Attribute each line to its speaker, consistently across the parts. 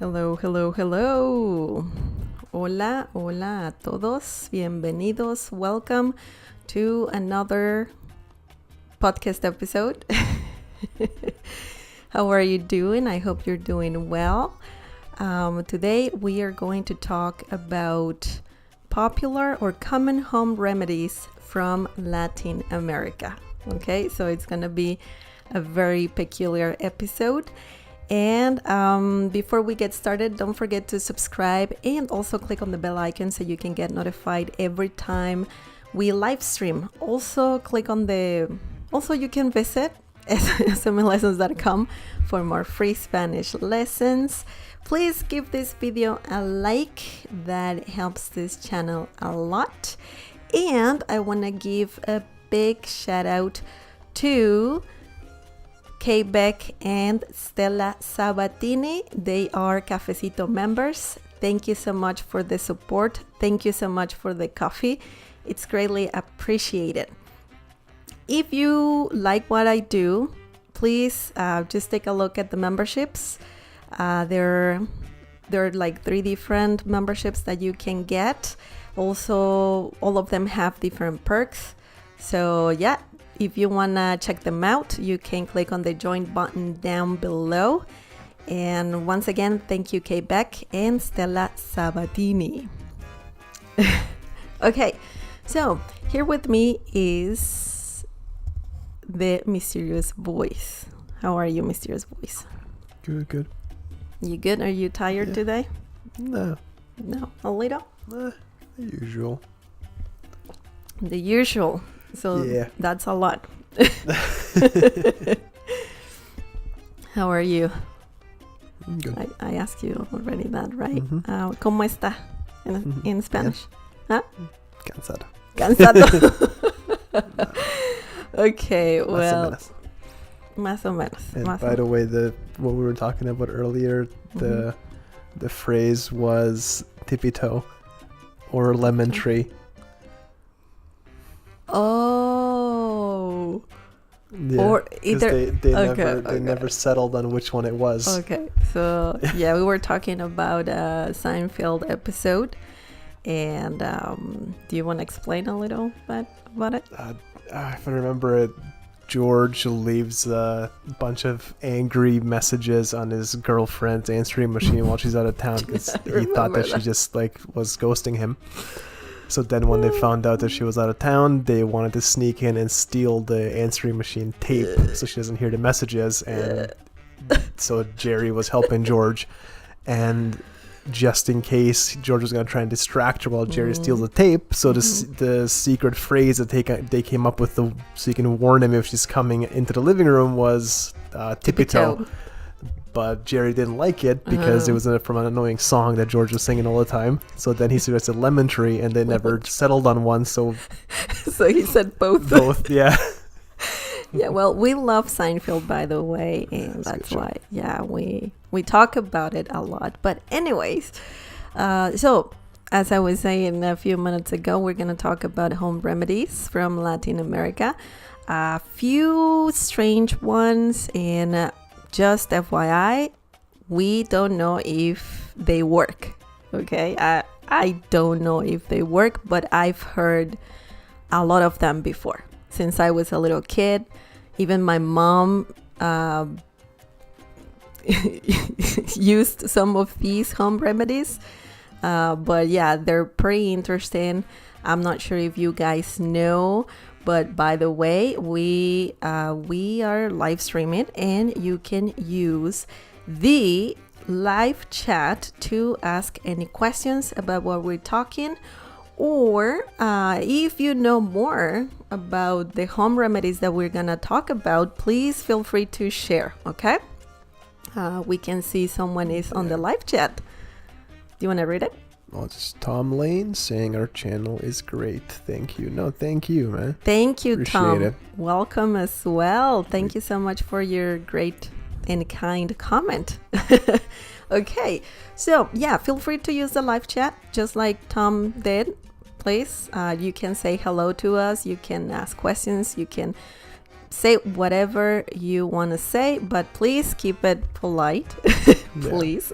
Speaker 1: Hello, hello, hello. Hola, hola a todos. Bienvenidos. Welcome to another podcast episode. How are you doing? I hope you're doing well. Today we are going to talk about popular or common home remedies from Latin America. Okay, so it's going to be a very peculiar episode. And before we get started, don't forget to subscribe and also click on the bell icon so you can get notified every time we live stream. Also click on you can visit smlessons.com for more free Spanish lessons. Please give this video a like, that helps this channel a lot. And I want to give a big shout out to Kay Beck and Stella Sabatini. They are Cafecito members. Thank you so much for the support. Thank you so much for the coffee. It's greatly appreciated. If you like what I do, please just take a look at the memberships. There are like 3 different memberships that you can get. Also, all of them have different perks. So yeah, if you want to check them out, you can click on the join button down below. And once again, thank you, Kay Beck and Stella Sabatini. Okay, so here with me is the mysterious voice. How are you, mysterious voice?
Speaker 2: Good.
Speaker 1: You good? Are you tired today?
Speaker 2: No,
Speaker 1: a little?
Speaker 2: the usual.
Speaker 1: The usual. So
Speaker 2: yeah.
Speaker 1: That's a lot. How are you?
Speaker 2: Good.
Speaker 1: I asked you already that, right?
Speaker 2: Mm-hmm.
Speaker 1: ¿Cómo está in Spanish? Yeah.
Speaker 2: Huh?
Speaker 1: Cansado. Okay, well. Más o menos.
Speaker 2: And by the way, what we were talking about earlier, the phrase was tippy toe or lemon tree.
Speaker 1: Oh.
Speaker 2: Yeah,
Speaker 1: or either
Speaker 2: they never settled on which one it was.
Speaker 1: Okay, so yeah, we were talking about a Seinfeld episode, and do you want to explain a little bit about it?
Speaker 2: If I remember it, George leaves a bunch of angry messages on his girlfriend's answering machine while she's out of town because he thought that she just was ghosting him. So then when they found out that she was out of town, they wanted to sneak in and steal the answering machine tape so she doesn't hear the messages. And so Jerry was helping George. And just in case George was going to try and distract her while Jerry steals the tape, so the secret phrase that they came up with so you can warn him if she's coming into the living room was tippy toe. But Jerry didn't like it because it was from an annoying song that George was singing all the time. So then he suggested lemon tree, and they never settled on one. So
Speaker 1: he said both.
Speaker 2: Both, yeah.
Speaker 1: Yeah, well, we love Seinfeld, by the way, and that's why, we talk about it a lot. But anyways, so as I was saying a few minutes ago, we're going to talk about home remedies from Latin America. A few strange ones, and just FYI, we don't know if they work. Okay, I don't know if they work, but I've heard a lot of them before. Since I was a little kid, even my mom used some of these home remedies. But yeah, they're pretty interesting. I'm not sure if you guys know, but by the way, we are live streaming, and you can use the live chat to ask any questions about what we're talking. Or if you know more about the home remedies that we're going to talk about, please feel free to share, okay? We can see someone is on the live chat. Do you want to read it?
Speaker 2: Well, it's Tom Lane saying our channel is great. Thank you. No, thank you, man.
Speaker 1: Thank you,
Speaker 2: Appreciate
Speaker 1: Tom.
Speaker 2: It.
Speaker 1: Welcome as well. Thank you so much for your great and kind comment. Okay, so yeah, feel free to use the live chat just like Tom did. Please, you can say hello to us. You can ask questions. You can say whatever you want to say, but please keep it polite. Please.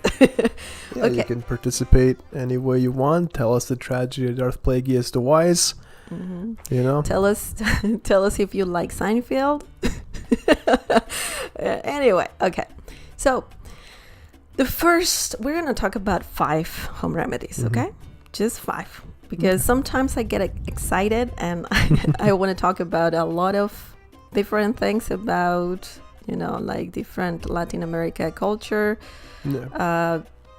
Speaker 2: Yeah, you can participate any way you want. Tell us the tragedy of Darth Plagueis the Wise. You know,
Speaker 1: tell us if you like Seinfeld. Anyway, okay. So we're gonna talk about 5 home remedies. Okay, just 5, because sometimes I get excited and I want to talk about a lot of different things about, you know, like different Latin America culture.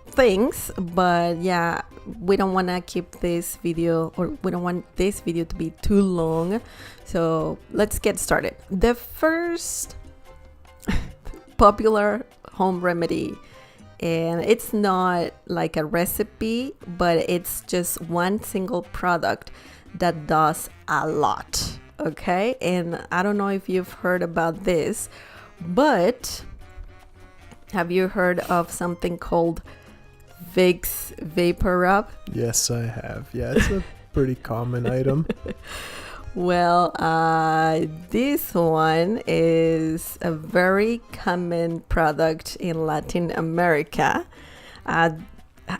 Speaker 1: Things, but yeah, we don't want to keep this video, or we don't want this video to be too long, so let's get started. The first popular home remedy, and it's not like a recipe, but it's just one single product that does a lot. Okay, and I don't know if you've heard about this, but have you heard of something called Vicks VapoRub?
Speaker 2: Yes, I have. Yeah, it's a pretty common item.
Speaker 1: Well, this one is a very common product in Latin America.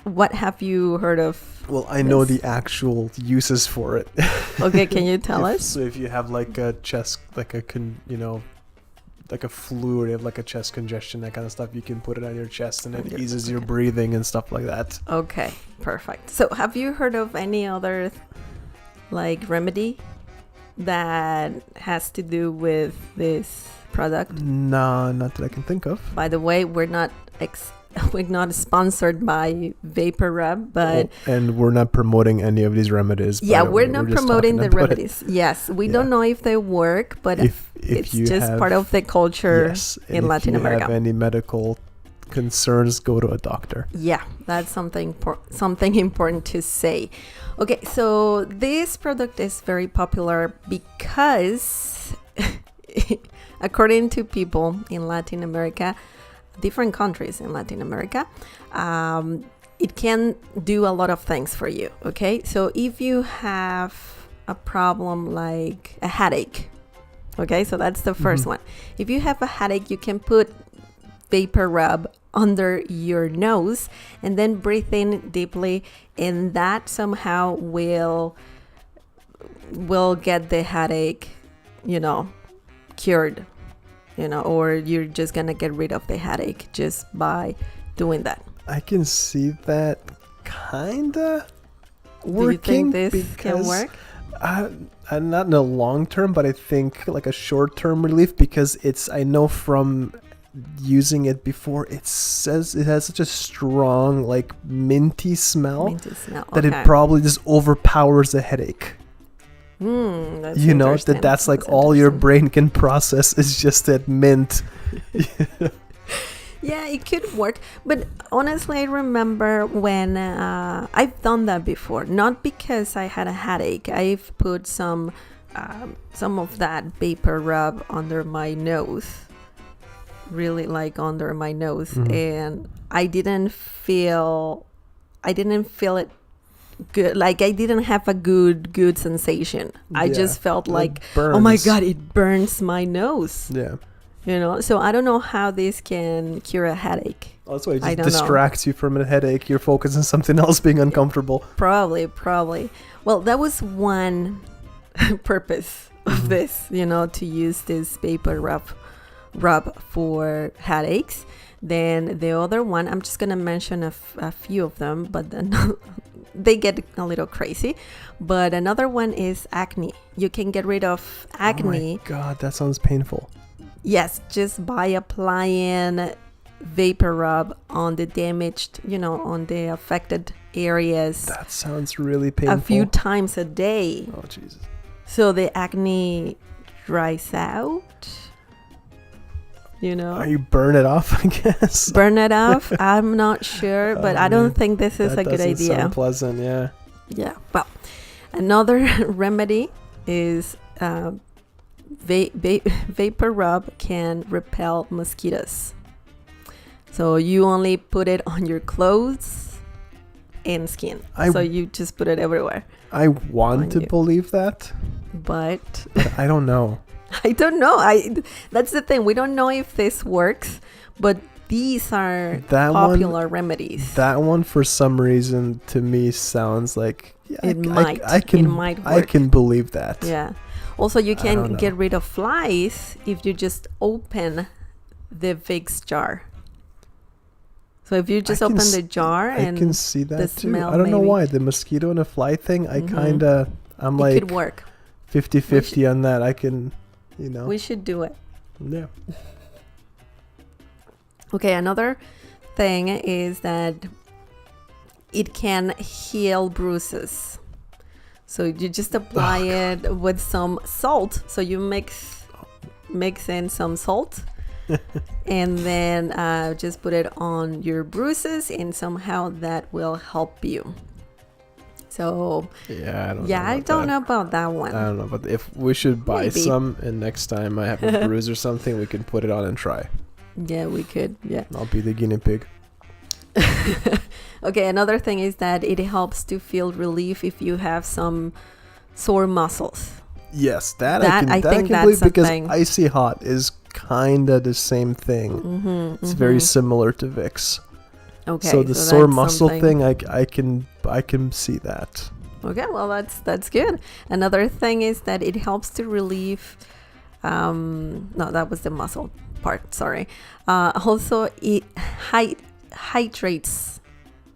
Speaker 1: What have you heard of?
Speaker 2: Well, I know the actual uses for it.
Speaker 1: Okay, can you tell us?
Speaker 2: So if you have like a chest, like a like a flu, or you have like a chest congestion, that kind of stuff, you can put it on your chest and it eases your breathing and stuff like that.
Speaker 1: Okay, perfect. So have you heard of any other like remedy that has to do with this product?
Speaker 2: No, not that I can think of.
Speaker 1: By the way, we're not sponsored by VapoRub, but
Speaker 2: and we're not promoting any of these remedies.
Speaker 1: Yeah, we're not promoting the remedies. Yes, we don't know if they work, but if it's just part of the culture in Latin America.
Speaker 2: If you have any medical concerns, go to a doctor.
Speaker 1: Yeah, that's something important to say. Okay, so this product is very popular because according to people in Latin America, different countries in Latin America, it can do a lot of things for you. Okay, so if you have a problem like a headache, okay, so that's the first one. If you have a headache, you can put VapoRub under your nose and then breathe in deeply, and that somehow will get the headache, you know, cured. You know, or you're just gonna get rid of the headache just by doing that.
Speaker 2: I can see that kinda working.
Speaker 1: Do you think this can work?
Speaker 2: Not in the long term, but I think like a short term relief, because I know from using it before, it says it has such a strong like minty smell that it probably just overpowers the headache. You know, that's like all your brain can process is just that mint.
Speaker 1: Yeah, it could work. But honestly, I remember when I've done that before. Not because I had a headache. I've put some of that VapoRub under my nose. Really like under my nose. And I didn't feel it good. Like I didn't have a good sensation. I just felt like, oh my god, it burns my nose.
Speaker 2: Yeah,
Speaker 1: you know. So I don't know how this can cure a headache.
Speaker 2: Oh, that's why it just distracts you from a headache. You're focused on something else being uncomfortable.
Speaker 1: Probably. Well, that was one purpose of this, you know, to use this VapoRub for headaches. Then the other one, I'm just gonna mention a few of them, but then they get a little crazy. But another one is acne. You can get rid of acne.
Speaker 2: Oh my god, that sounds painful.
Speaker 1: Yes, just by applying VapoRub on the damaged, you know, on the affected areas.
Speaker 2: That sounds really painful.
Speaker 1: A few times a day.
Speaker 2: Oh Jesus.
Speaker 1: So the acne dries out. You know,
Speaker 2: you burn it off, I guess.
Speaker 1: Burn it off? I'm not sure, but I don't think this is a good idea.
Speaker 2: Sound pleasant, yeah.
Speaker 1: Yeah. Well, another remedy is VapoRub can repel mosquitoes. So you only put it on your clothes and skin. So you just put it everywhere.
Speaker 2: I want to believe that,
Speaker 1: but
Speaker 2: I don't know.
Speaker 1: I don't know. That's the thing. We don't know if this works, but these are popular remedies.
Speaker 2: That one, for some reason, to me sounds like
Speaker 1: it might work.
Speaker 2: I can believe that.
Speaker 1: Yeah. Also, you can get rid of flies if you just open the Vicks jar. So if you just open the jar and
Speaker 2: I can see that too.
Speaker 1: smell,
Speaker 2: I don't know why the mosquito and a fly thing. I'm like,
Speaker 1: it could work.
Speaker 2: 50-50 on that. I can,
Speaker 1: We should do it.
Speaker 2: Yeah.
Speaker 1: Okay, another thing is that it can heal bruises. So you just apply it with some salt. So you mix in some salt and then just put it on your bruises, and somehow that will help you. So I don't know about that one.
Speaker 2: I don't know, but if we should buy some, and next time I have a bruise or something, we can put it on and try.
Speaker 1: Yeah, we could. Yeah.
Speaker 2: I'll be the guinea pig.
Speaker 1: Okay, another thing is that it helps to feel relief if you have some sore muscles.
Speaker 2: Yes, I can believe, because icy hot is kind of the same thing. It's very similar to Vicks.
Speaker 1: Okay,
Speaker 2: so the sore muscle thing, I can see that.
Speaker 1: Okay, well that's good. Another thing is that it helps to relieve. No, that was the muscle part. Sorry. Also, it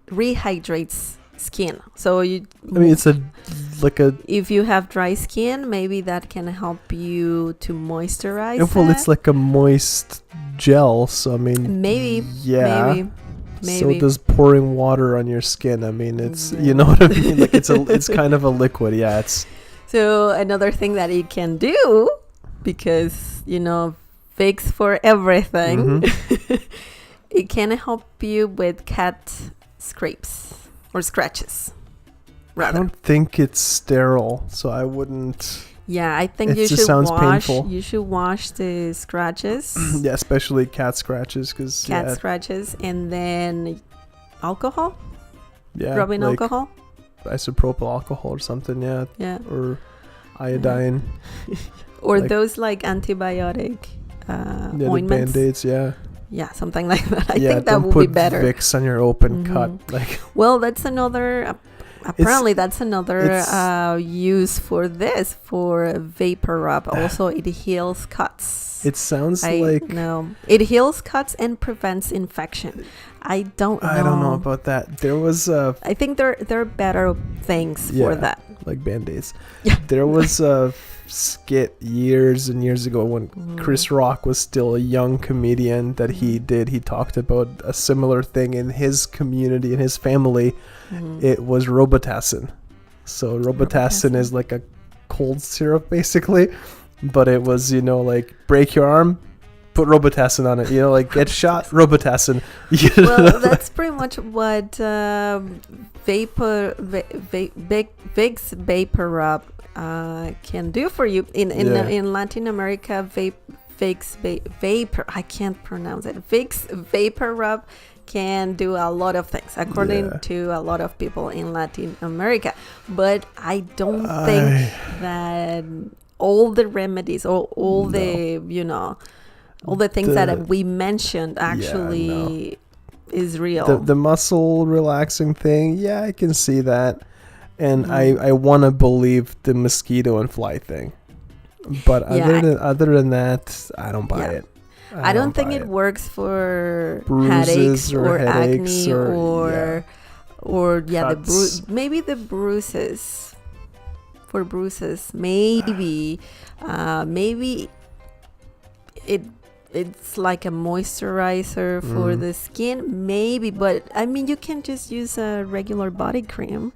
Speaker 1: rehydrates skin. So
Speaker 2: it's
Speaker 1: if you have dry skin, maybe that can help you to moisturize.
Speaker 2: Well, it's like a moist gel. So
Speaker 1: maybe.
Speaker 2: So does pouring water on your skin. It's you know what I mean. Like it's kind of a liquid. Yeah, it's.
Speaker 1: So another thing that it can do, because Vicks for everything. It can help you with cat scrapes or scratches. Rather.
Speaker 2: I don't think it's sterile, so I wouldn't.
Speaker 1: Yeah, I think
Speaker 2: it just sounds painful.
Speaker 1: You should wash the scratches.
Speaker 2: Yeah, especially cat scratches,
Speaker 1: scratches, and then alcohol.
Speaker 2: Yeah,
Speaker 1: rubbing alcohol.
Speaker 2: Isopropyl alcohol or something. Yeah.
Speaker 1: Yeah.
Speaker 2: Or iodine.
Speaker 1: Or those antibiotic ointments.
Speaker 2: The Band-Aids. Yeah.
Speaker 1: Yeah, something like that. I think that would be better.
Speaker 2: Don't put Vicks on your open cut.
Speaker 1: Well, that's another. Apparently, that's another use for VapoRub. Also, it heals cuts.
Speaker 2: It sounds
Speaker 1: No, it heals cuts and prevents infection. I don't know
Speaker 2: about that. There was
Speaker 1: I think there are better things for that.
Speaker 2: Like Band-Aids. Yeah. There was a skit years and years ago when Chris Rock was still a young comedian that he talked about a similar thing in his community, in his family. It was Robitussin. So Robitussin is like a cold syrup basically, but it was break your arm, put Robitussin on it, get shot, Robitussin.
Speaker 1: Well, that's pretty much what Vicks VapoRub can do for you in Latin America. Vicks VapoRub can do a lot of things according to a lot of people in Latin America, but I don't think that all the remedies or all the things that we mentioned actually is real.
Speaker 2: The muscle relaxing thing, I can see that. And I want to believe the mosquito and fly thing. But other than that, I don't buy it.
Speaker 1: I don't think it works for headaches or acne or maybe the bruises. For bruises, maybe it's like a moisturizer for the skin, maybe. But you can just use a regular body cream.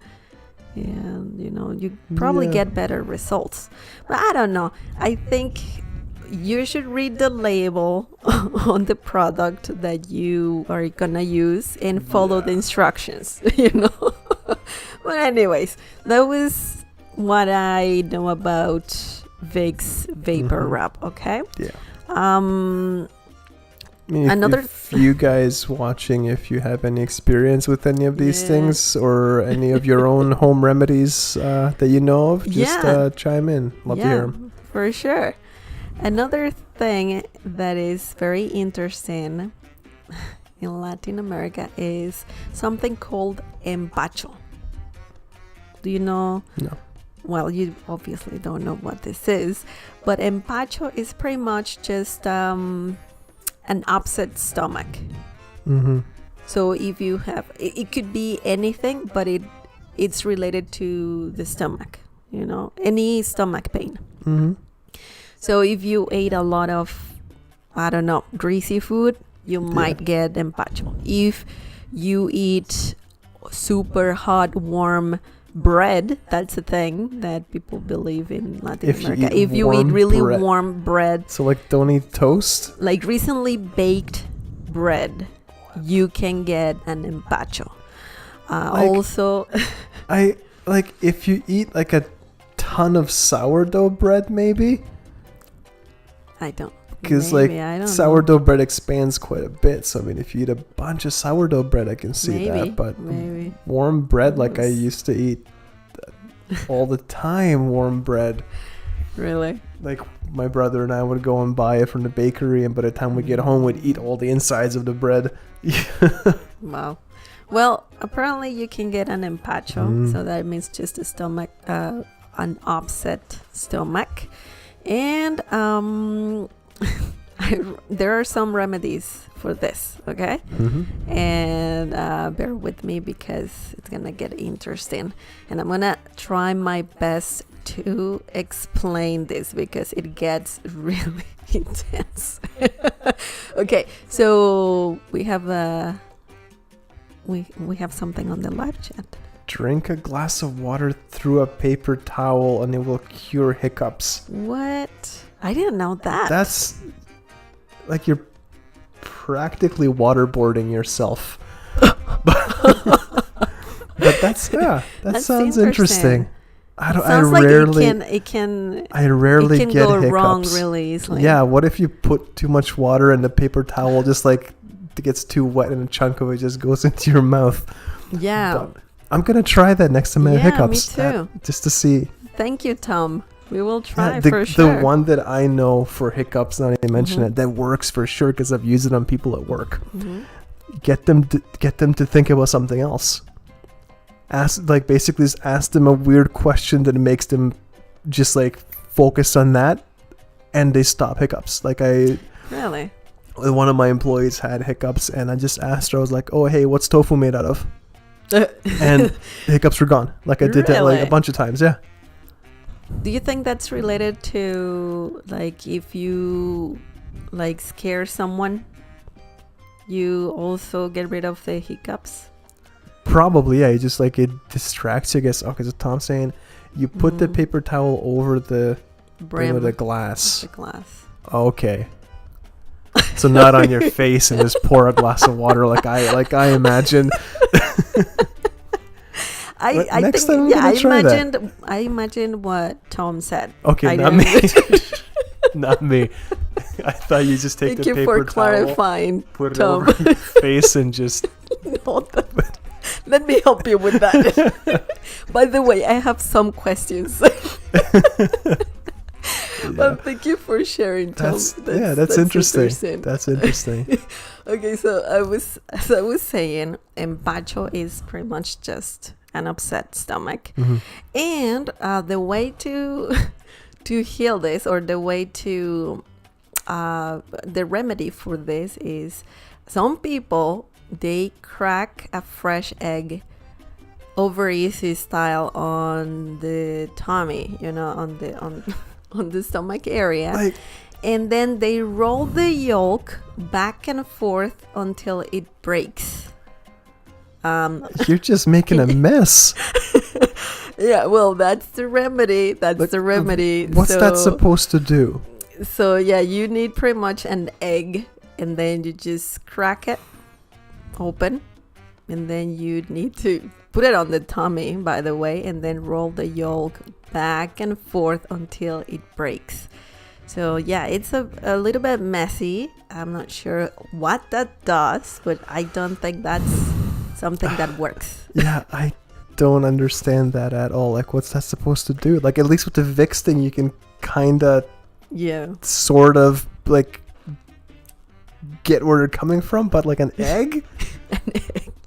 Speaker 1: And you probably get better results, but I don't know. I think you should read the label on the product that you are gonna use and follow the instructions. But anyways, that was what I know about Vicks VapoRub. Okay.
Speaker 2: If you guys watching, if you have any experience with any of these things or any of your own home remedies that you know of, just chime in. Love to hear them.
Speaker 1: For sure. Another thing that is very interesting in Latin America is something called empacho. Do you know?
Speaker 2: No.
Speaker 1: Well, you obviously don't know what this is, but empacho is pretty much just an upset stomach.
Speaker 2: Mm-hmm.
Speaker 1: So if you have, it could be anything, but it's related to the stomach, any stomach pain.
Speaker 2: Mm-hmm.
Speaker 1: So if you ate a lot of, I don't know, greasy food, you might get empacho. If you eat super hot, warm bread, that's a thing that people believe in Latin America. If you eat really warm bread.
Speaker 2: So like don't eat toast?
Speaker 1: Like recently baked bread, you can get an empacho. Also...
Speaker 2: I like if you eat like a ton of sourdough bread, maybe?
Speaker 1: I don't.
Speaker 2: Because like sourdough bread expands quite a bit. So I mean, if you eat a bunch of sourdough bread, I can see that. But warm bread, like I used to eat all the time, warm bread.
Speaker 1: Really?
Speaker 2: Like my brother and I would go and buy it from the bakery, and by the time we get home, we'd eat all the insides of the bread.
Speaker 1: Wow. Well, apparently you can get an empacho, so that means just a stomach, an upset stomach. And there are some remedies for this, okay?
Speaker 2: Mm-hmm.
Speaker 1: And bear with me because it's gonna get interesting. And I'm gonna try my best to explain this because it gets really intense. Okay, so we have we have something on the live chat.
Speaker 2: Drink a glass of water through a paper towel and it will cure hiccups.
Speaker 1: What? I didn't know that.
Speaker 2: That's like you're practically waterboarding yourself. But that sounds interesting. I rarely get
Speaker 1: go
Speaker 2: hiccups.
Speaker 1: Wrong really easily.
Speaker 2: Yeah, what if you put too much water in the paper towel, just like it gets too wet and a chunk of it just goes into your mouth?
Speaker 1: Yeah.
Speaker 2: But I'm gonna try that next time I have hiccups.
Speaker 1: Me too.
Speaker 2: Just to see.
Speaker 1: Thank you, Tom. We will try for sure.
Speaker 2: The one that I know for hiccups, now that you mention it, that works for sure because I've used it on people at work. Mm-hmm. Get them to think about something else. Basically just ask them a weird question that makes them just like focus on that, and they stop hiccups. Really? One of my employees had hiccups, and I just asked her. I was like, "Oh, hey, what's tofu made out of?" And the hiccups were gone. Like I did that like a bunch of times. Yeah.
Speaker 1: Do you think that's related to like if you like scare someone, you also get rid of the hiccups?
Speaker 2: Probably, yeah. You just like it distracts you. I guess. Okay, so Tom's saying you put the paper towel over the brim of the glass. Okay. So not on your face and just pour a glass of water like I imagined.
Speaker 1: I imagined what Tom said.
Speaker 2: Okay, not me. Not me. I thought you just take the paper towel. Thank you for clarifying, put it
Speaker 1: Tom.
Speaker 2: over your face and just...
Speaker 1: Let me help you with that. By the way, I have some questions. Well, thank you for sharing, Tom.
Speaker 2: That's interesting. That's interesting.
Speaker 1: Okay, so I was saying, empacho is pretty much just an upset stomach, and the way to heal this, or the way to the remedy for this is, some people, they crack a fresh egg over easy style on the tummy, on the stomach area, and then they roll the yolk back and forth until it breaks.
Speaker 2: You're just making a mess.
Speaker 1: Yeah, well, that's the remedy. What's
Speaker 2: that supposed to do?
Speaker 1: So yeah, you need pretty much an egg, and then you just crack it open, and then you need to put it on the tummy, by the way, and then roll the yolk back and forth until it breaks. So yeah, it's a little bit messy. I'm not sure what that does, but I don't think that's something that works.
Speaker 2: Yeah, I don't understand that at all. Like, what's that supposed to do? Like, at least with the Vicks thing, you can kind of
Speaker 1: Yeah.
Speaker 2: sort of like get where they're coming from, but like an egg.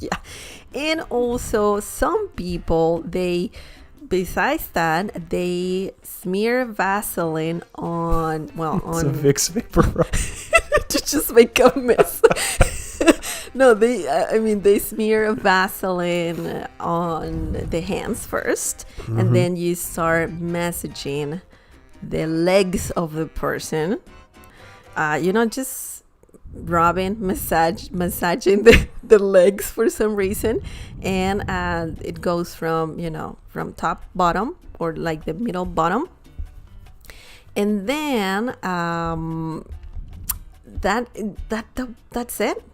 Speaker 1: Yeah. And also some people, besides that, they smear Vaseline on
Speaker 2: It's a
Speaker 1: on
Speaker 2: Vicks VapoRub.
Speaker 1: to just make a mess. No, they smear Vaseline on the hands first, and then you start massaging the legs of the person. Just massaging the legs for some reason, and it goes from top bottom, or like the middle bottom, and then that's it.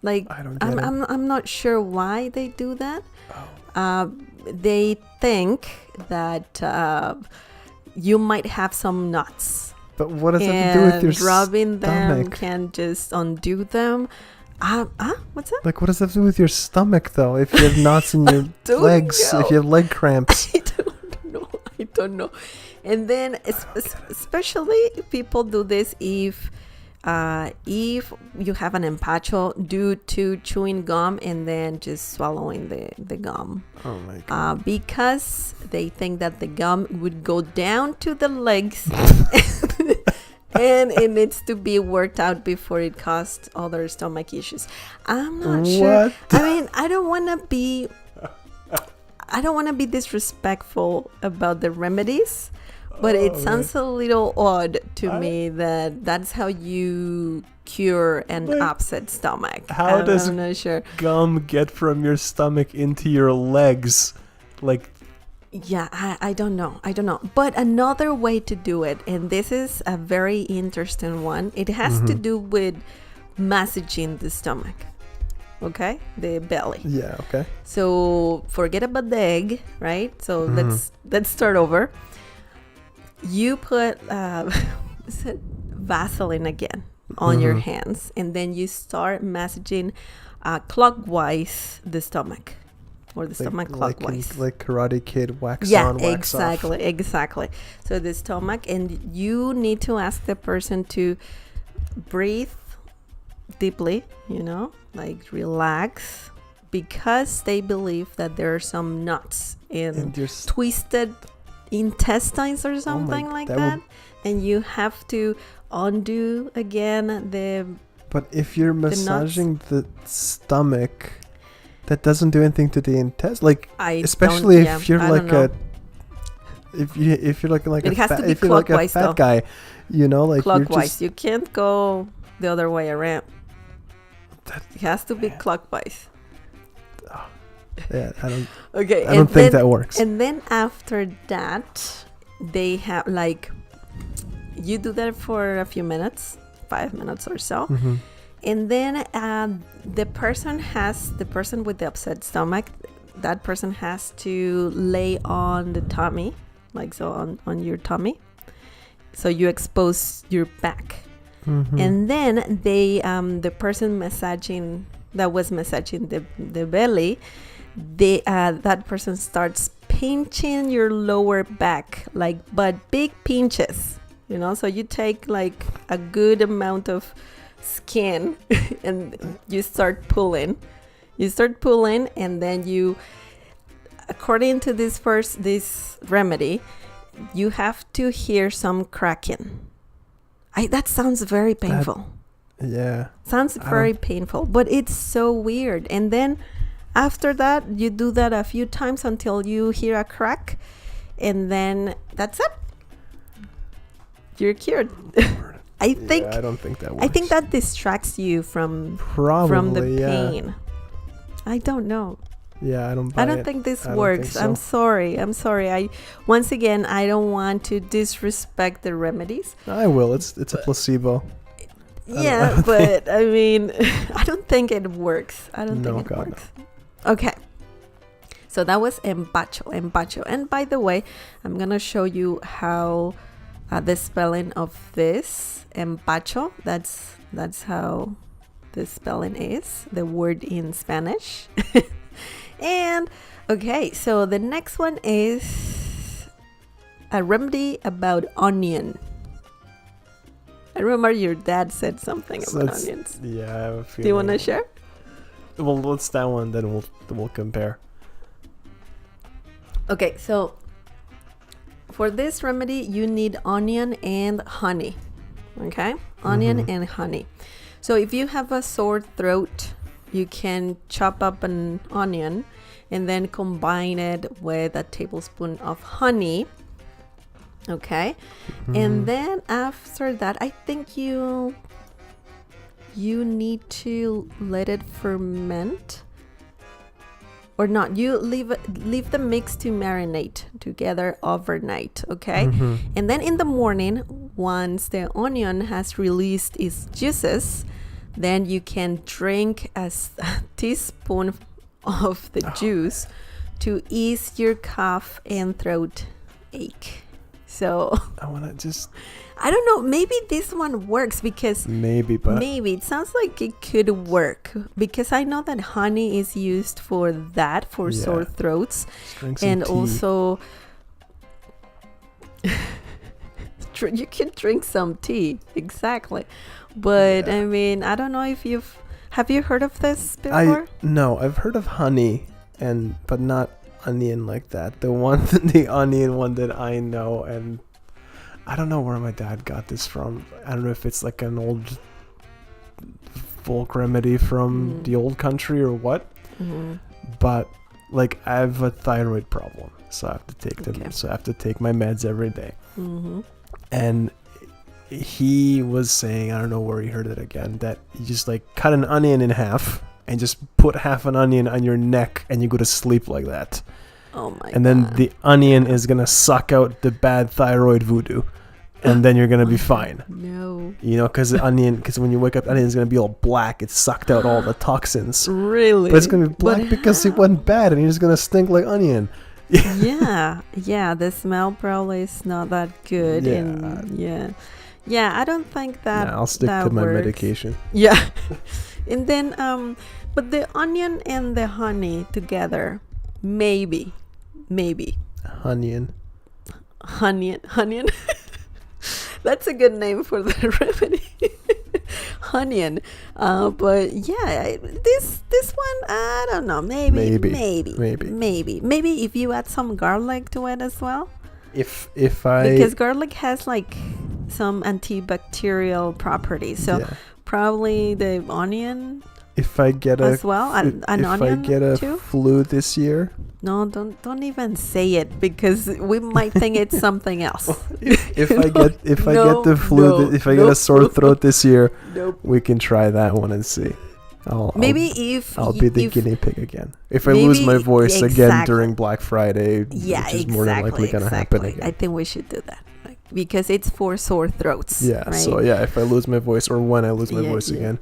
Speaker 1: Like,
Speaker 2: I don't get it.
Speaker 1: I'm not sure why they do that. They think that you might have some nuts.
Speaker 2: But what does that have to do with your
Speaker 1: rubbing them
Speaker 2: stomach?
Speaker 1: can just undo them. What's that?
Speaker 2: Like, what does that have to do with your stomach, though? If you have knots in your
Speaker 1: don't
Speaker 2: legs,
Speaker 1: know.
Speaker 2: if you have leg cramps.
Speaker 1: I don't know. And then, especially people do this if you have an empacho due to chewing gum and then just swallowing the gum.
Speaker 2: Oh my god.
Speaker 1: Because they think that the gum would go down to the legs and it needs to be worked out before it causes other stomach issues. I'm not sure.
Speaker 2: What?
Speaker 1: I mean, I don't want to be disrespectful about the remedies, but it sounds a little odd to me that that's how you cure an upset stomach.
Speaker 2: How does
Speaker 1: I'm not sure.
Speaker 2: gum get from your stomach into your legs? Like,
Speaker 1: Yeah, I don't know. But another way to do it, and this is a very interesting one, it has to do with massaging the stomach. Okay? The belly.
Speaker 2: yeah, okay.
Speaker 1: So forget about the egg, right? So let's start over. You put Vaseline again on your hands, and then you start massaging clockwise the stomach, or the stomach clockwise.
Speaker 2: Like Karate Kid, wax
Speaker 1: Yeah,
Speaker 2: on, wax off.
Speaker 1: exactly. So the stomach, and you need to ask the person to breathe deeply, like relax, because they believe that there are some nuts in
Speaker 2: And your
Speaker 1: twisted intestines or something like that, and you have to undo again the.
Speaker 2: But if you're massaging the stomach, that doesn't do anything to the intestine. Like, especially if you're like if you're like
Speaker 1: it has to be
Speaker 2: if you're like a
Speaker 1: clockwise,
Speaker 2: fat
Speaker 1: though.
Speaker 2: guy, like
Speaker 1: Clockwise. You can't go the other way around. It has to be clockwise.
Speaker 2: Yeah,
Speaker 1: Okay.
Speaker 2: I don't think that works.
Speaker 1: And then after that, they have you do that for a few minutes, 5 minutes or so. And then the person with the upset stomach, that person has to lay on the tummy, like so on your tummy. So you expose your back. And then the person that was massaging the belly, that person starts pinching your lower back, but big pinches, so you take like a good amount of skin and you start pulling, and then you, according to this remedy, you have to hear some cracking. That sounds very painful. Sounds very painful, but it's so weird. And then after that, you do that a few times until you hear a crack, and then that's it. You're cured. I don't think that works. I think that distracts you from the pain. Yeah. I don't know.
Speaker 2: Yeah, I don't
Speaker 1: think this works. Think so. I'm sorry. Once again, I don't want to disrespect the remedies.
Speaker 2: I will. It's a placebo.
Speaker 1: Yeah, but I mean, I don't think it works. I don't think it works. No. Okay. So that was empacho. And by the way, I'm going to show you how the spelling of this empacho, that's how the spelling is, the word in Spanish. And okay, so the next one is a remedy about onion. remember your dad said something
Speaker 2: So
Speaker 1: about
Speaker 2: it's-
Speaker 1: onions.
Speaker 2: Yeah, I have a feeling.
Speaker 1: Do you want to share?
Speaker 2: Well, let's that one, then we'll compare.
Speaker 1: Okay, so for this remedy, you need onion and honey. Okay, onion and honey. So if you have a sore throat, you can chop up an onion and then combine it with a tablespoon of honey. Okay, and then after that, I think you need to let it ferment. Or not, you leave the mix to marinate together overnight, okay? And then in the morning, once the onion has released its juices, then you can drink a teaspoon of the juice to ease your cough and throat ache. So
Speaker 2: I want to just
Speaker 1: I don't know, maybe this one works because
Speaker 2: maybe
Speaker 1: it sounds like it could work because I know that honey is used for that, for sore throats,
Speaker 2: drink some
Speaker 1: and
Speaker 2: tea.
Speaker 1: also you can drink some tea, exactly. But I mean, I don't know if have you heard of this before?
Speaker 2: No, I've heard of honey but not onion like that. The onion one that I know, and I don't know where my dad got this from. I don't know if it's like an old folk remedy from the old country or what. But like I have a thyroid problem, so I have to take them. So I have to take my meds every day. And he was saying, I don't know where he heard it again, that you just like cut an onion in half and just put half an onion on your neck and you go to sleep like that.
Speaker 1: Oh my god.
Speaker 2: And then the onion is gonna suck out the bad thyroid voodoo, and then you're gonna be fine.
Speaker 1: No.
Speaker 2: You know, because when you wake up, onion is gonna be all black. It sucked out all the toxins.
Speaker 1: Really?
Speaker 2: But it's gonna be black because it went bad, and you're just gonna stink like onion.
Speaker 1: yeah, the smell probably is not that good.
Speaker 2: Yeah.
Speaker 1: And I don't think that
Speaker 2: I'll stick
Speaker 1: that
Speaker 2: to my
Speaker 1: works.
Speaker 2: medication.
Speaker 1: Yeah. And then but the onion and the honey together, maybe
Speaker 2: Onion.
Speaker 1: That's a good name for the remedy. Onion. But yeah, this one, I don't know, maybe if you add some garlic to it as well, because garlic has like some antibacterial properties, so probably the onion
Speaker 2: if I get
Speaker 1: as well, an onion
Speaker 2: if I get a
Speaker 1: too.
Speaker 2: flu this year,
Speaker 1: No, don't even say it because we might think it's something else.
Speaker 2: if I get the flu, if I get a sore throat this year, we can try that one and see. I'll be the guinea pig again. If I lose my voice again during Black Friday, which is more than likely going to happen again.
Speaker 1: I think we should do that because it's for sore throats.
Speaker 2: Yeah. Right? So if I lose my voice or when I lose my voice again,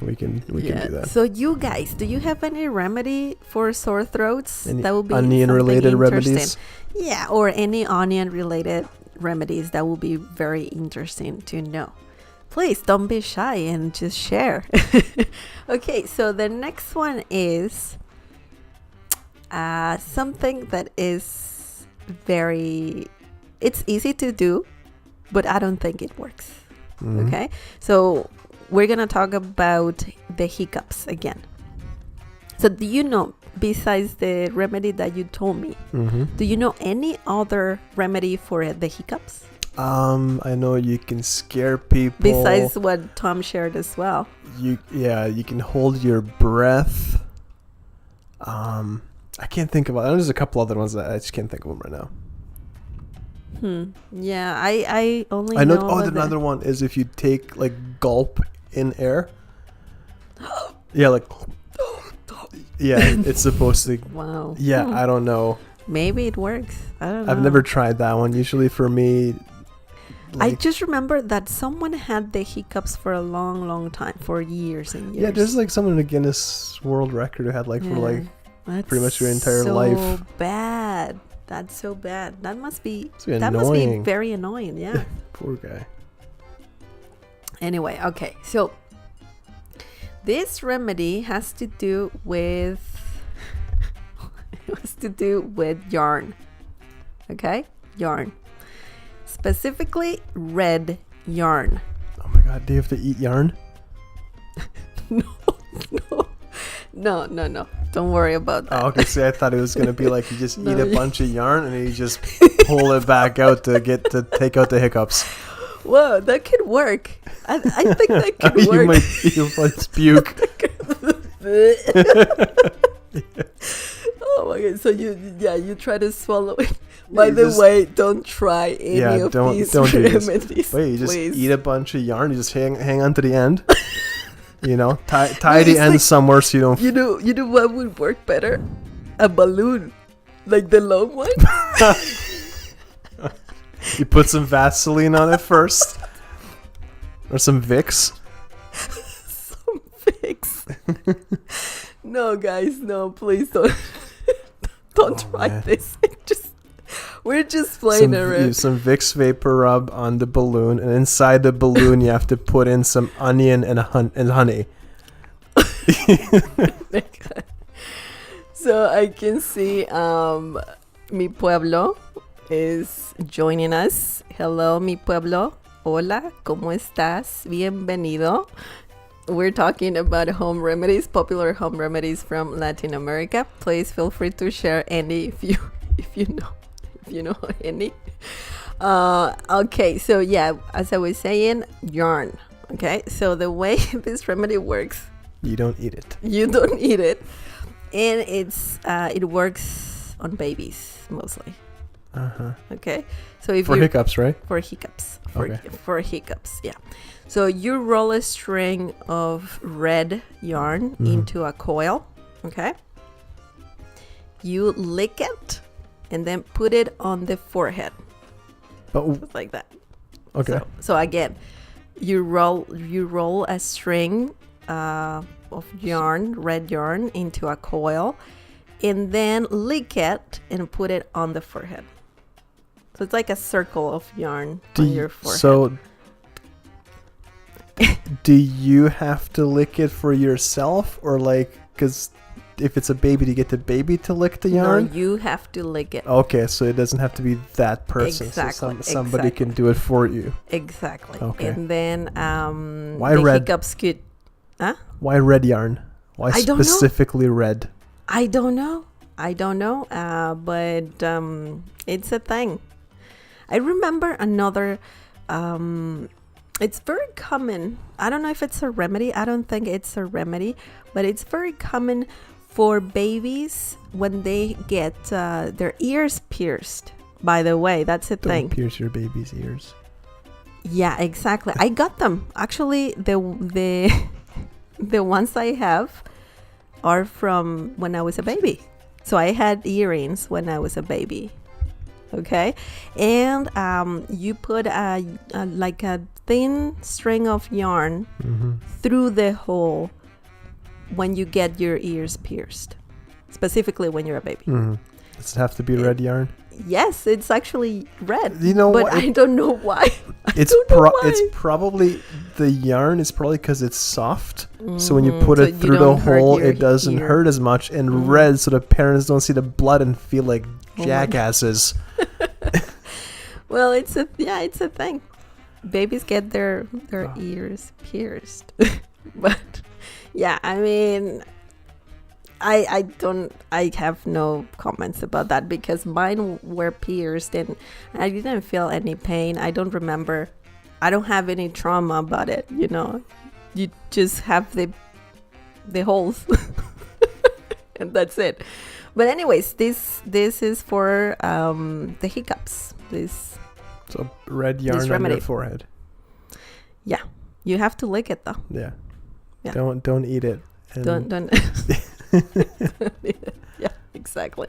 Speaker 2: we can do that.
Speaker 1: So you guys, do you have any remedy for sore throats?
Speaker 2: That would be onion related remedies.
Speaker 1: Yeah, or any onion related remedies that would be very interesting to know. Please don't be shy and just share. Okay, so the next one is something that is it's easy to do, but I don't think it works. Okay, so we're gonna talk about the hiccups again. So do you know, besides the remedy that you told me, do you know any other remedy for the hiccups?
Speaker 2: I know you can scare people.
Speaker 1: Besides what Tom shared as well.
Speaker 2: You can hold your breath. I can't think of. There's a couple other ones that I just can't think of them right now.
Speaker 1: Yeah, I only
Speaker 2: I know.
Speaker 1: another
Speaker 2: one is if you take like gulp in air. Yeah, like. Yeah, it's supposed to.
Speaker 1: Wow.
Speaker 2: Yeah, I don't know.
Speaker 1: Maybe it works. I don't know.
Speaker 2: I've never tried that one. Usually for me.
Speaker 1: I just remember that someone had the hiccups for a long time, for years and years.
Speaker 2: Yeah, there's like someone in the Guinness World Record who had for pretty much your entire life.
Speaker 1: So bad. That's so bad. That must be very annoying. Yeah.
Speaker 2: Poor guy.
Speaker 1: Anyway, okay. So this remedy has to do with yarn. Okay? Yarn. Specifically red yarn.
Speaker 2: Oh my God, do you have to eat yarn?
Speaker 1: No. Don't worry about that.
Speaker 2: Oh, okay. See, I thought it was gonna be like you just
Speaker 1: No,
Speaker 2: eat a bunch of yarn and then you just pull it back out to take out the hiccups.
Speaker 1: Whoa, that could work. I think that could
Speaker 2: You
Speaker 1: work.
Speaker 2: might puke.
Speaker 1: Oh my god! So you try to swallow it. By the way, don't try any of these
Speaker 2: don't do
Speaker 1: remedies.
Speaker 2: this. Wait, you just
Speaker 1: please.
Speaker 2: eat a bunch of yarn. You just hang on to the end. Tie the end somewhere so you don't.
Speaker 1: You know what would work better? A balloon, like the long one.
Speaker 2: You put some Vaseline on it first, or some Vicks.
Speaker 1: Some Vicks. No, guys, no, please don't. Don't try this. We're just playing around.
Speaker 2: Some Vicks VapoRub on the balloon, and inside the balloon you have to put in some onion and honey.
Speaker 1: So I can see Mi Pueblo is joining us. Hello, Mi Pueblo. Hola, ¿cómo estás? Bienvenido. We're talking about home remedies, popular home remedies from Latin America. Please feel free to share any if you know any. Okay, so yeah, as I was saying, yarn. Okay, so the way this remedy works,
Speaker 2: you don't eat it.
Speaker 1: You don't eat it, and it works on babies mostly. Okay, so if
Speaker 2: for hiccups, right?
Speaker 1: For hiccups,
Speaker 2: Okay.
Speaker 1: for hiccups, yeah. So you roll a string of red yarn into a coil. Okay, you lick it and then put it on the forehead. Just like that.
Speaker 2: Okay.
Speaker 1: So again, you roll a string of yarn, red yarn, into a coil, and then lick it and put it on the forehead. So it's like a circle of yarn on your forehead.
Speaker 2: So do you have to lick it for yourself, or like, because if it's a baby, do you get the baby to lick the yarn?
Speaker 1: No, you have to lick it.
Speaker 2: Okay, so it doesn't have to be that person.
Speaker 1: Exactly.
Speaker 2: So somebody can do it for you.
Speaker 1: Exactly.
Speaker 2: Okay.
Speaker 1: And then
Speaker 2: why
Speaker 1: the
Speaker 2: red?
Speaker 1: hiccups could... Huh?
Speaker 2: Why red yarn? Why specifically red?
Speaker 1: I don't know. But it's a thing. I remember another... it's very common. I don't know if it's a remedy. I don't think it's a remedy. But it's very common for babies when they get their ears pierced. By the way, that's a thing.
Speaker 2: Don't pierce your baby's ears.
Speaker 1: Yeah, exactly. I got them. Actually, the ones I have are from when I was a baby. So I had earrings when I was a baby. Okay, and you put like a thin string of yarn through the hole when you get your ears pierced, specifically when you're a baby.
Speaker 2: Does it have to be red yarn?
Speaker 1: Yes, it's actually red.
Speaker 2: You know
Speaker 1: but
Speaker 2: what?
Speaker 1: I don't know why.
Speaker 2: It's probably the yarn is probably because it's soft. So when you put it through the hole, it doesn't hurt as much. And red, so the parents don't see the blood and feel like jackasses.
Speaker 1: Well, it's a thing. Babies get their ears pierced, but yeah, I mean, I have no comments about that because mine were pierced and I didn't feel any pain. I don't remember. I don't have any trauma about it. You know, you just have the holes, and that's it. But anyways, this is for the hiccups.
Speaker 2: So red yarn on your forehead.
Speaker 1: Yeah, you have to lick it though.
Speaker 2: Yeah. Don't eat it.
Speaker 1: Don't. Yeah, exactly.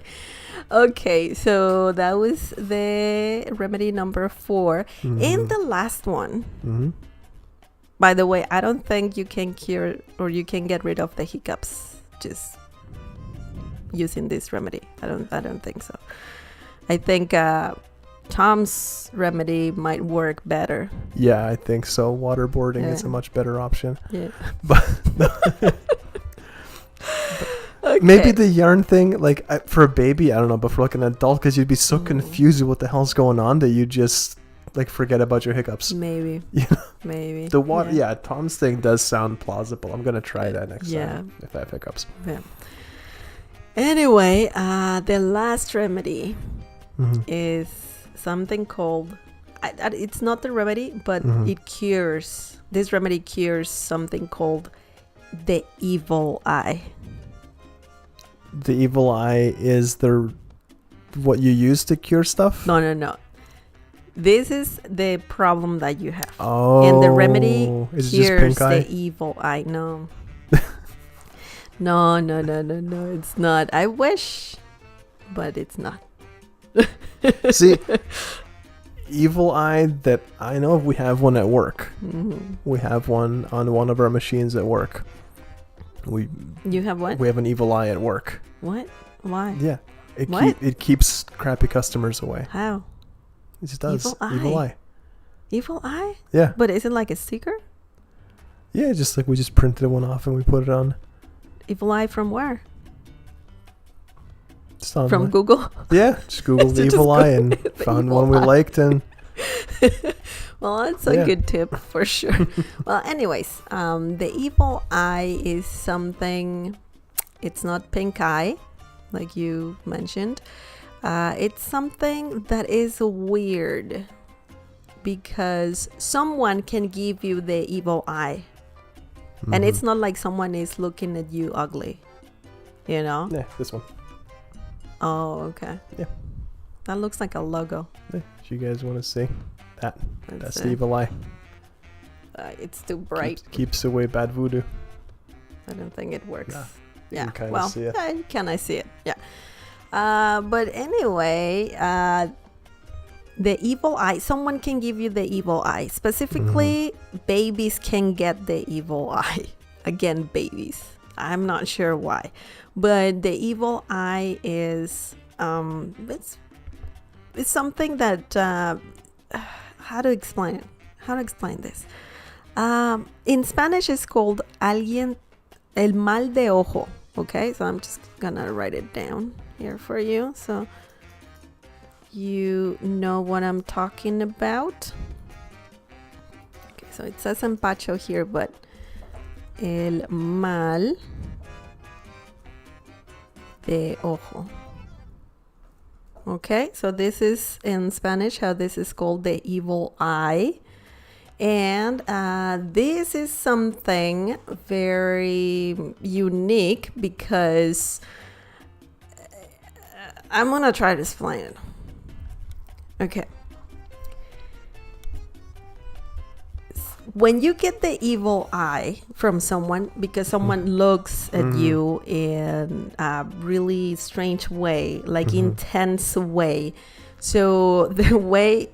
Speaker 1: Okay, so that was the remedy number 4, and the last one. By the way, I don't think you can cure or you can get rid of the hiccups just using this remedy. I don't think so. I think Tom's remedy might work better.
Speaker 2: Yeah, I think so. Waterboarding is a much better option.
Speaker 1: Yeah.
Speaker 2: But
Speaker 1: okay.
Speaker 2: Maybe the yarn thing, like for a baby, I don't know, but for like an adult, because you'd be so confused with what the hell's going on that you just like forget about your hiccups.
Speaker 1: Maybe.
Speaker 2: Yeah.
Speaker 1: Maybe.
Speaker 2: The water, yeah. Tom's thing does sound plausible. I'm gonna try that next time if I have hiccups.
Speaker 1: Yeah. Anyway, the last remedy is something called. It's not the remedy, but it cures. This remedy cures something called the evil eye.
Speaker 2: The evil eye is what you use to cure stuff?
Speaker 1: No. This is the problem that you have.
Speaker 2: Oh.
Speaker 1: And the remedy
Speaker 2: is
Speaker 1: cures
Speaker 2: it just pink eye?
Speaker 1: the evil eye. No. No, it's not. I wish, but it's not.
Speaker 2: See, evil eye that I know of, we have one at work. We have one on one of our machines at work.
Speaker 1: You have what?
Speaker 2: We have an evil eye at work.
Speaker 1: What? Why?
Speaker 2: Yeah.
Speaker 1: It
Speaker 2: keeps crappy customers away.
Speaker 1: How?
Speaker 2: It just does.
Speaker 1: Evil eye. Evil eye?
Speaker 2: Yeah.
Speaker 1: But is it like a sticker?
Speaker 2: Yeah, just like we just printed one off and we put it on.
Speaker 1: Evil eye from where?
Speaker 2: Just on
Speaker 1: from Google?
Speaker 2: Yeah, just Googled evil eye and found one we liked and.
Speaker 1: Well, that's a good tip for sure. Well, anyways, the evil eye is something. It's not pink eye, like you mentioned. It's something that is weird because someone can give you the evil eye. And it's not like someone is looking at you ugly, you know?
Speaker 2: Yeah, this one.
Speaker 1: Oh, okay.
Speaker 2: Yeah.
Speaker 1: That looks like a logo.
Speaker 2: Yeah, if you guys want to see that, that's the evil eye.
Speaker 1: It's too bright.
Speaker 2: Keeps away bad voodoo.
Speaker 1: I don't think it works.
Speaker 2: Nah,
Speaker 1: yeah.
Speaker 2: Well, see it.
Speaker 1: Yeah, can I see it? Yeah. But anyway, the evil eye, someone can give you the evil eye. Specifically, babies can get the evil eye. Again, babies. I'm not sure why. But the evil eye is, it's something that, how to explain it? How to explain this? In Spanish, it's called el mal de ojo. Okay, so I'm just gonna write it down here for you. So you know what I'm talking about. Okay, so it says empacho here, but el mal de ojo. Okay, so this is in Spanish how this is called, the evil eye. And this is something very unique because I'm gonna try to explain it. Okay. When you get the evil eye from someone because someone looks at you in a really strange way, like intense way. So the way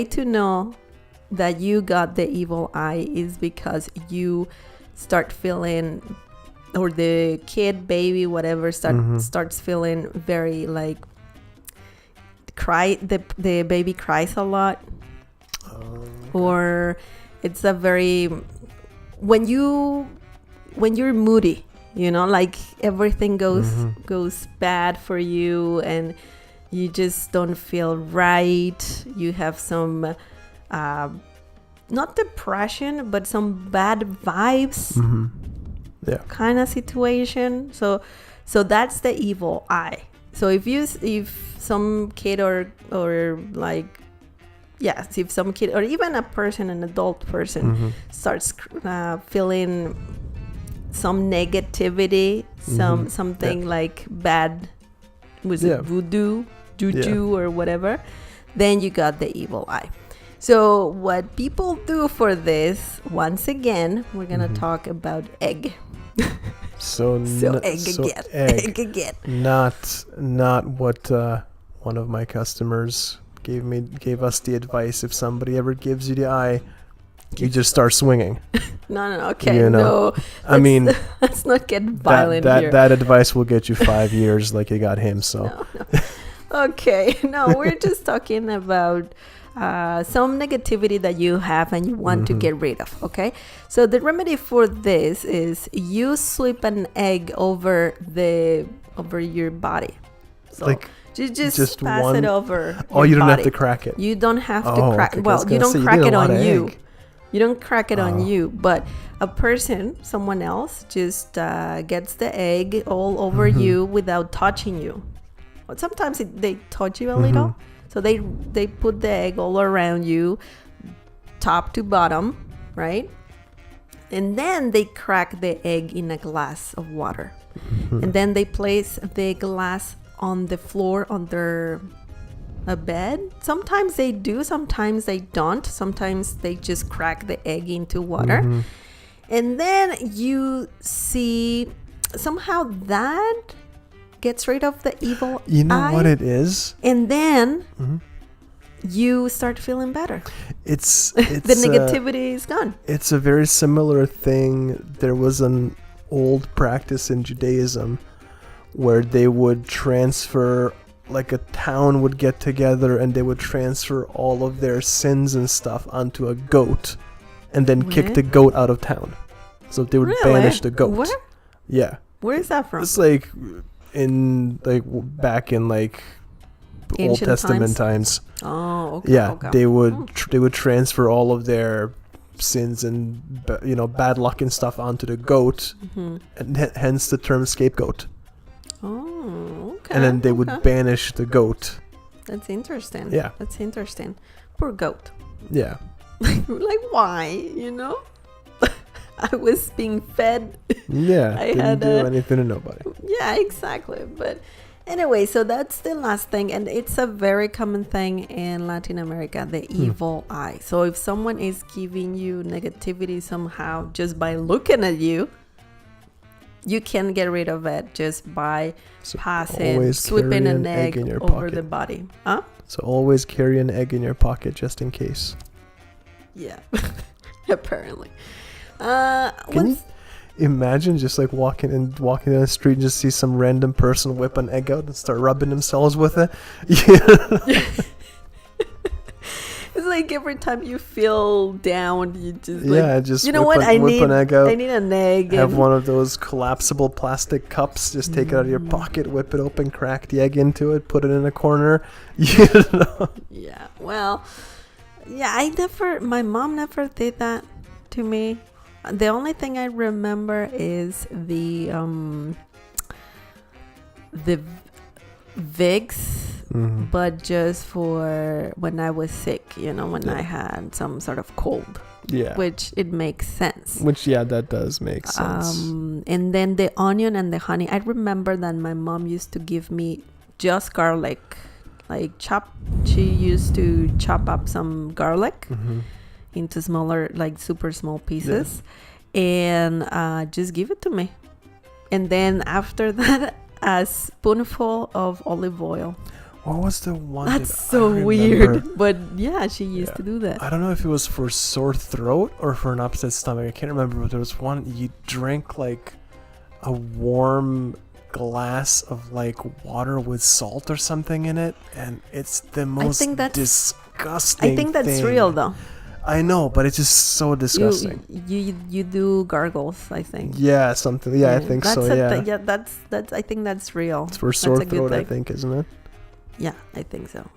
Speaker 1: to know that you got the evil eye is because you start feeling, or the kid, baby, whatever, starts feeling very like the baby cries a lot. Or it's a very when you're moody, you know, like everything goes bad for you and you just don't feel right. You have some not depression, but some bad vibes kind of situation. So that's the evil eye. So if some kid or like, yes, if some kid or even a person, an adult person starts feeling some negativity, something like bad, was it voodoo, juju or whatever, then you got the evil eye. So what people do for this, once again, we're going to talk about egg. Egg again.
Speaker 2: Not what one of my customers gave us the advice. If somebody ever gives you the eye, you just start swinging.
Speaker 1: No, okay,
Speaker 2: you know?
Speaker 1: No.
Speaker 2: I mean,
Speaker 1: let's not get violent here.
Speaker 2: That advice will get you 5 years, like you got him. So.
Speaker 1: No. Okay, no, we're just talking about some negativity that you have and you want to get rid of. Okay, so the remedy for this is you sweep an egg over your body. So
Speaker 2: like
Speaker 1: You just pass
Speaker 2: one.
Speaker 1: it over.
Speaker 2: Oh,
Speaker 1: your
Speaker 2: you don't have
Speaker 1: body.
Speaker 2: to crack it.
Speaker 1: You don't have to
Speaker 2: Oh,
Speaker 1: crack.
Speaker 2: okay, 'cause I
Speaker 1: Well,
Speaker 2: was
Speaker 1: you
Speaker 2: gonna
Speaker 1: don't
Speaker 2: say, you
Speaker 1: crack
Speaker 2: need a
Speaker 1: it
Speaker 2: lot
Speaker 1: on
Speaker 2: of
Speaker 1: you.
Speaker 2: egg.
Speaker 1: You don't crack it on
Speaker 2: Oh.
Speaker 1: you, but a person, someone else, just gets the egg all over you without touching you. But sometimes they touch you a little, so they put the egg all around you, top to bottom, right? And then they crack the egg in a glass of water, and then they place the glass on the floor under a bed. Sometimes they do, sometimes they don't. Sometimes they just crack the egg into water. And then you see somehow that gets rid of the evil
Speaker 2: You know
Speaker 1: eye,
Speaker 2: what it is?
Speaker 1: and then you start feeling better.
Speaker 2: It's
Speaker 1: The negativity is gone.
Speaker 2: It's a very similar thing. There was an old practice in Judaism where they would transfer, like a town would get together and they would transfer all of their sins and stuff onto a goat and then kick
Speaker 1: What?
Speaker 2: the goat out of town. So they would
Speaker 1: Really?
Speaker 2: banish the goat.
Speaker 1: Where?
Speaker 2: Yeah.
Speaker 1: Where is that from?
Speaker 2: It's like back in like Old
Speaker 1: Ancient
Speaker 2: Testament times.
Speaker 1: Oh, okay.
Speaker 2: Yeah,
Speaker 1: okay.
Speaker 2: they would transfer all of their sins and bad luck and stuff onto the goat, and hence the term scapegoat.
Speaker 1: Oh, okay.
Speaker 2: And then they would banish the goat.
Speaker 1: That's interesting.
Speaker 2: Yeah.
Speaker 1: That's interesting. Poor goat.
Speaker 2: Yeah.
Speaker 1: Like, why? I was being fed.
Speaker 2: Yeah.
Speaker 1: I
Speaker 2: Didn't
Speaker 1: had
Speaker 2: do anything to nobody.
Speaker 1: Yeah, exactly. But anyway, so that's the last thing, and it's a very common thing in Latin America, the evil eye. So if someone is giving you negativity somehow just by looking at you, you can get rid of it just by passing, sweeping an egg
Speaker 2: in your
Speaker 1: over
Speaker 2: pocket.
Speaker 1: the body. Huh?
Speaker 2: So always carry an egg in your pocket just in case.
Speaker 1: Yeah, apparently.
Speaker 2: Can you imagine just like walking down the street and just see some random person whip an egg out and start rubbing themselves with it?
Speaker 1: It's like every time you feel down, you just
Speaker 2: just
Speaker 1: you know what? I need
Speaker 2: an egg out.
Speaker 1: I need an egg.
Speaker 2: Have one of those collapsible plastic cups. Just take it out of your pocket, whip it open, crack the egg into it, put it in a corner.
Speaker 1: Yeah. Well, yeah. My mom never did that to me. The only thing I remember is the Vicks, but just for when I was sick, when I had some sort of cold.
Speaker 2: Yeah.
Speaker 1: Which it makes sense.
Speaker 2: That does make sense.
Speaker 1: And then the onion and the honey. I remember that my mom used to give me just garlic, she used to chop up some garlic into smaller, super small pieces, and just give it to me. And then after that, a spoonful of olive oil.
Speaker 2: What was the one?
Speaker 1: That's so weird, but yeah, she used to do that.
Speaker 2: I don't know if it was for sore throat or for an upset stomach. I can't remember, but there was one you drink like a warm glass of water with salt or something in it, and it's the most disgusting
Speaker 1: I think that's
Speaker 2: thing.
Speaker 1: real though.
Speaker 2: I know, but it's just so disgusting.
Speaker 1: You do gargles, I think.
Speaker 2: Yeah, something. Yeah, I think so. Yeah,
Speaker 1: that's. I think that's real.
Speaker 2: It's for sore throat, I think, isn't it?
Speaker 1: Yeah, I think so.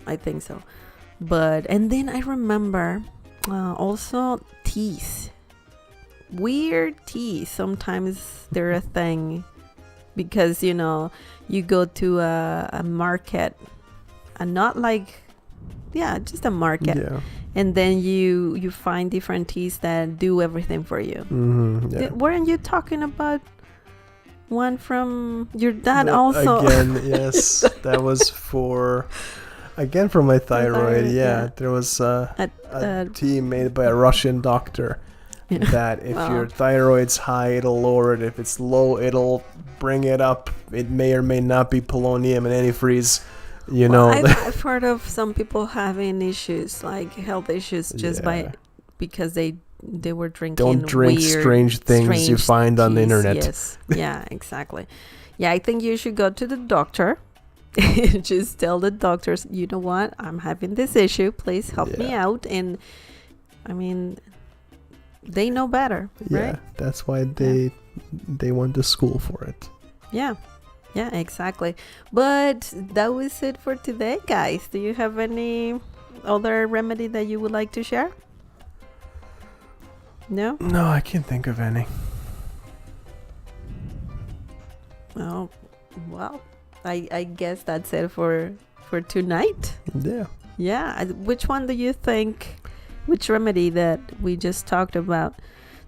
Speaker 1: But and then I remember also teas. Weird teas. Sometimes they're a thing because you go to a market, and not just a market.
Speaker 2: Yeah.
Speaker 1: And then you find different teas that do everything for you.
Speaker 2: Yeah.
Speaker 1: Weren't you talking about one from your dad also?
Speaker 2: Again, yes. That was for my thyroid. Yeah. There was a tea made by a Russian doctor that if your thyroid's high, it'll lower it. If it's low, it'll bring it up. It may or may not be polonium and antifreeze.
Speaker 1: I've heard of some people having issues, health issues, because they were drinking.
Speaker 2: Don't drink
Speaker 1: weird,
Speaker 2: strange things you find on the internet.
Speaker 1: Yes, yeah, exactly. Yeah, I think you should go to the doctor. Just tell the doctors, you know what, I'm having this issue. Please help me out. And I mean, they know better, right?
Speaker 2: Yeah, that's why they went to school for it.
Speaker 1: Yeah. Yeah, exactly. But that was it for today, guys. Do you have any other remedy that you would like to share? No?
Speaker 2: No, I can't think of any.
Speaker 1: Oh, well, I guess that's it for tonight.
Speaker 2: Yeah.
Speaker 1: Yeah. Which one do you think, which remedy that we just talked about,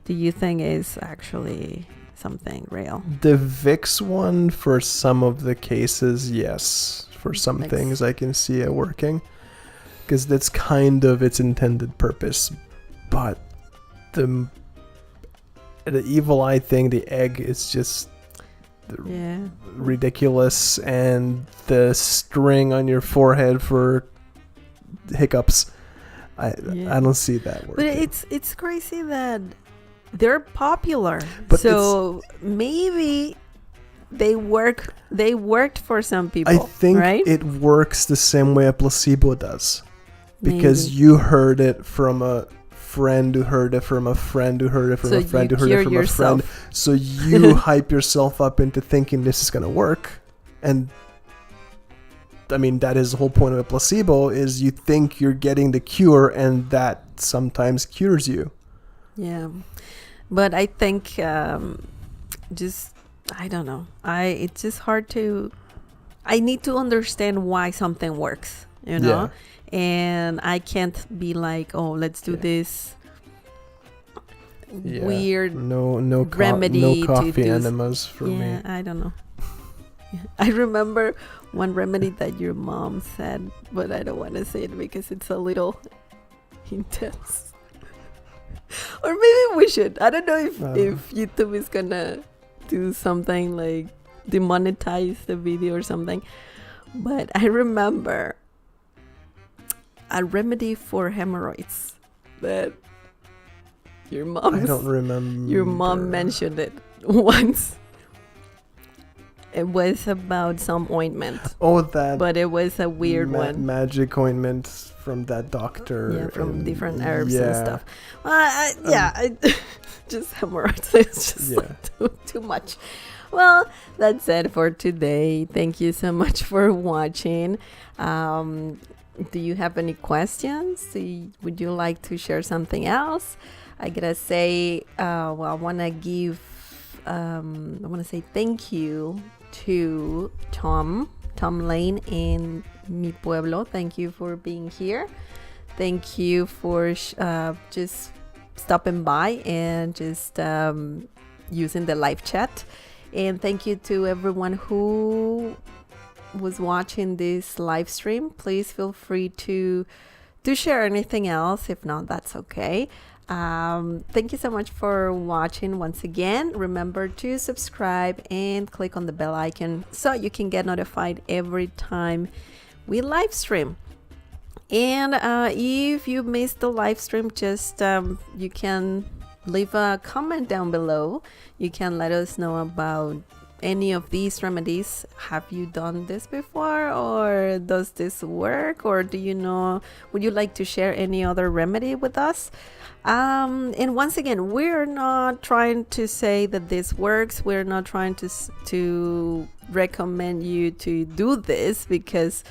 Speaker 1: do you think is actually something real?
Speaker 2: The Vicks one, for some of the cases, yes. For some
Speaker 1: Vicks.
Speaker 2: things, I can see it working. Because that's kind of its intended purpose. But the evil eye thing, the egg, is just
Speaker 1: Yeah.
Speaker 2: ridiculous. And the string on your forehead for hiccups, I don't see that working.
Speaker 1: But it's crazy that they're popular.
Speaker 2: But
Speaker 1: so maybe they worked for some people.
Speaker 2: I think
Speaker 1: right?
Speaker 2: it works the same way a placebo does. Because
Speaker 1: Maybe.
Speaker 2: you heard it from a friend who heard it from a friend who heard it from
Speaker 1: So
Speaker 2: a friend
Speaker 1: you
Speaker 2: who heard
Speaker 1: cure
Speaker 2: it from
Speaker 1: yourself.
Speaker 2: a friend. So you hype yourself up into thinking this is going to work. And I mean, that is the whole point of a placebo, is you think you're getting the cure, and that sometimes cures you.
Speaker 1: Yeah. But I think just I don't know. It's just hard to. I need to understand why something works, you know,
Speaker 2: Yeah.
Speaker 1: and I can't be like, oh, let's do this
Speaker 2: Yeah.
Speaker 1: weird
Speaker 2: No
Speaker 1: remedy
Speaker 2: no coffee
Speaker 1: to do.
Speaker 2: enemas for me.
Speaker 1: I don't know. I remember one remedy that your mom said, but I don't want to say it because it's a little intense. Or maybe we should. I don't know if YouTube is gonna do something like demonetize the video or something. But I remember a remedy for hemorrhoids that your mom
Speaker 2: I don't remember.
Speaker 1: your mom mentioned it once. It was about some ointment.
Speaker 2: Oh, that.
Speaker 1: But it was a weird one.
Speaker 2: Magic ointment from that doctor.
Speaker 1: Yeah, from
Speaker 2: and
Speaker 1: different herbs and
Speaker 2: yeah.
Speaker 1: stuff. Just hemorrhoids. It's just
Speaker 2: Yeah.
Speaker 1: like too much. Well, that's it for today. Thank you so much for watching. Do you have any questions? Would you like to share something else? I gotta say, I want to say thank you to Tom Lane in Mi Pueblo. Thank you for being here. Thank you for just stopping by and just using the live chat. And thank you to everyone who was watching this live stream. Please feel free to share anything else. If not, that's okay. Thank you so much for watching once again. Remember to subscribe and click on the bell icon so you can get notified every time we live stream. And if you missed the live stream, just you can leave a comment down below. You can let us know about any of these remedies. Have you done this before, or does this work, or would you like to share any other remedy with us? And once again, we're not trying to say that this works. We're not trying to recommend you to do this, because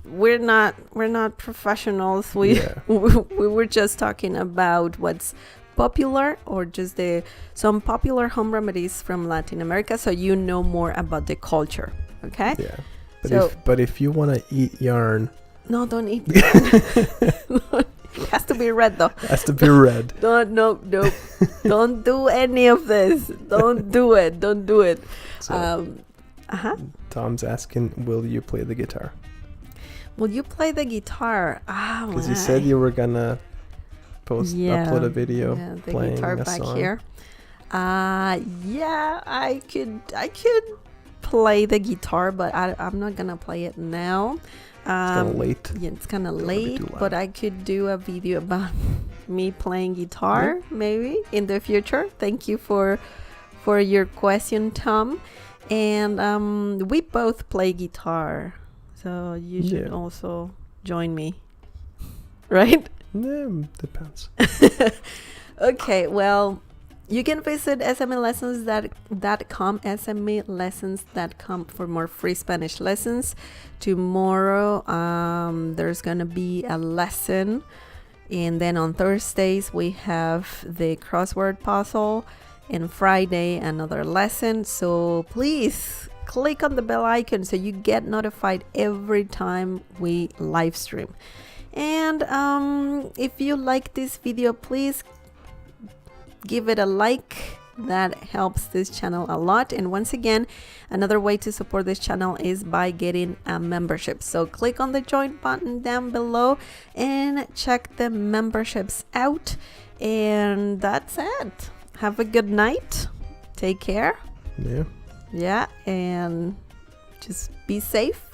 Speaker 1: we're not professionals. We were just talking about what's popular, or just some popular home remedies from Latin America, so you know more about the culture. Okay?
Speaker 2: Yeah. But if you want to eat yarn,
Speaker 1: no, don't eat yarn. It has to be red though.
Speaker 2: Has to be red.
Speaker 1: Don't do any of this. Don't do it.
Speaker 2: So, Tom's asking, will you play the guitar?
Speaker 1: Will you play the guitar?
Speaker 2: Because you said you were gonna upload a video playing
Speaker 1: guitar
Speaker 2: a
Speaker 1: back
Speaker 2: song.
Speaker 1: here. I could play the guitar, but I'm not gonna play it now.
Speaker 2: It's kind of late.
Speaker 1: Yeah, it's kind of late, but I could do a video about me playing guitar maybe in the future. Thank you for your question, Tom. And we both play guitar, so you should also join me, right?
Speaker 2: Yeah, depends.
Speaker 1: Okay, well, You can visit smelessons.com for more free Spanish lessons. Tomorrow, there's gonna be a lesson, and then on Thursdays we have the crossword puzzle, and Friday another lesson. So please click on the bell icon so you get notified every time we live stream. And if you like this video, please give it a like. That helps this channel a lot. And once again, another way to support this channel is by getting a membership. So click on the join button down below and check the memberships out. And that's it. Have a good night. Take care. Yeah, and just be safe.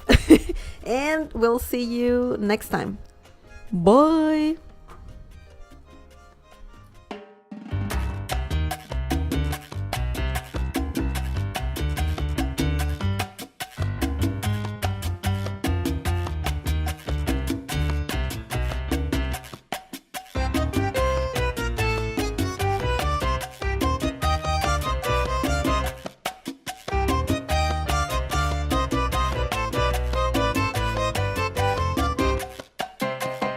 Speaker 1: And we'll see you next time. Bye.